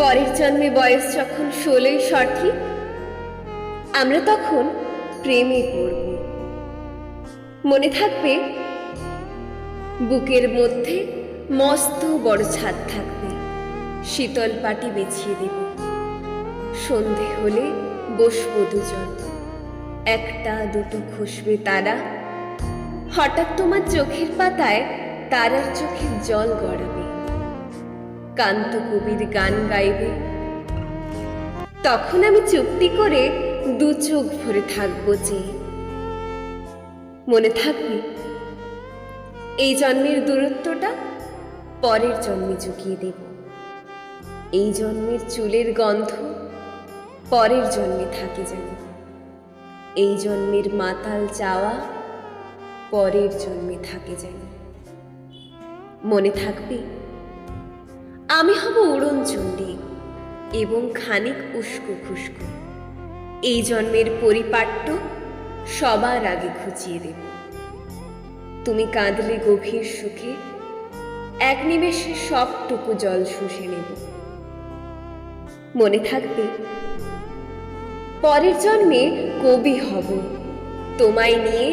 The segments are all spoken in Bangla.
পরের জন্মে বয়স যখন 16 সঠিক, আমরা তখন প্রেমে পড়ব। মনে থাকবে বুকের মধ্যে মস্ত বড় ছাদ থাকবে, শীতল পাটি বিছিয়ে দেব। সন্ধে হলে বসবো দুজন, একটা দুটো খসবে তারা। হঠাৎ তোমার চোখের পাতায় তারার চোখের জল গড়াবে, কান্ত কবির গান গাইবে। তখন আমি চুপটি করে দু চোখ ভরে থাকবো যে। মনে থাকবে এই জন্মের দূরত্বটা পরের জন্মে চুকিয়ে দেব। এই জন্মের চুলের গন্ধ পরের জন্মে থাকে যেন। এই জন্মের মাতাল চাওয়া পরের জন্মে থাকে যেন। মনে থাকবে আমি হব উড়নচণ্ডী এবং খানিক উস্কো খুস্কো। এই জন্মের পরিপাট্য সবার আগে ঘুচিয়ে দেব। তুমি কাঁদলে গভীর সুখে, এক নিমেষে সবটুকু জল শুষে নেব। মনে থাকবে পরের জন্মে কবি হব, তোমায় নিয়ে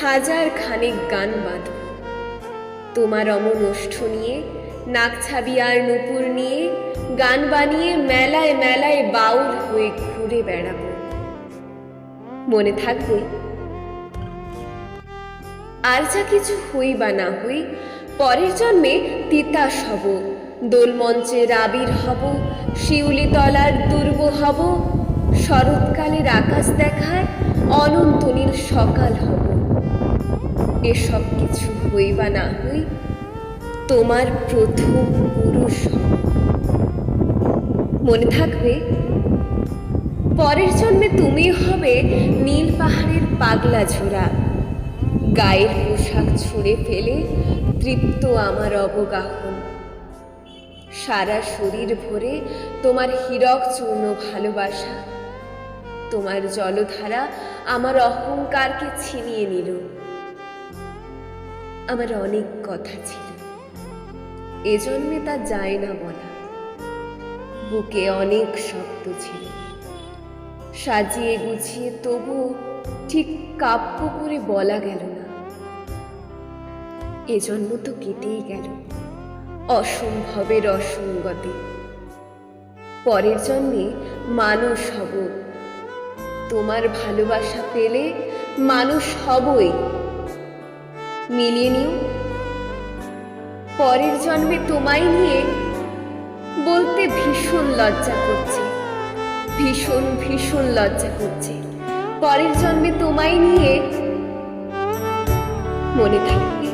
হাজার খানেক গান বাঁধব। তোমার অমন ওষ্ঠ নিয়ে, নাকছাবি আর নুপুর নিয়ে গান বানিয়ে মেলায় মেলায় বাউল হয়ে ঘুরে বেড়াবো। মনে থাকবে আর যা কিছু হই বা না হই, পরের জন্মে তিতাস হব, দোলমঞ্চের আবির হব, শিউলি তলার দুর্গ হব, শরৎকালের আকাশ দেখায় অনন্ত নীল সকাল হব। এসব কিছু হই বা না হই, তোমার প্রথম পুরুষ হব। মনে থাকবে পরের জন্মে তুমি হবে নীল পাহাড়ের পাগলা ঝোড়া, গায়ের পোশাক ছুঁড়ে ফেলে তৃপ্ত আমার অবগাহন। সারা শরীর ভরে তোমার হীরক চূর্ণ ভালোবাসা, তোমার জলধারা আমার অহংকারকে ছিনিয়ে নিল। আমার অনেক কথা ছিল, এজন্মে তা যায় না বলা। বুকে অনেক শব্দ ছিল, সাজিয়ে গুছিয়ে তবু ঠিক কাব্য করে বলা গেল না। এজন্ম তো কেটেই গেল অসম্ভবের অসঙ্গতে। পরের জন্মে মানুষ হব, তোমার ভালোবাসা পেলে মানুষ হবই। মিলিয়ে নিও পরের জন্মে তোমায় নিয়ে বলতে ভীষণ লজ্জা করছে, ভীষণ ভীষণ লজ্জা করছে। পরের জন্মে তোমায় নিয়ে। মনে থাকবে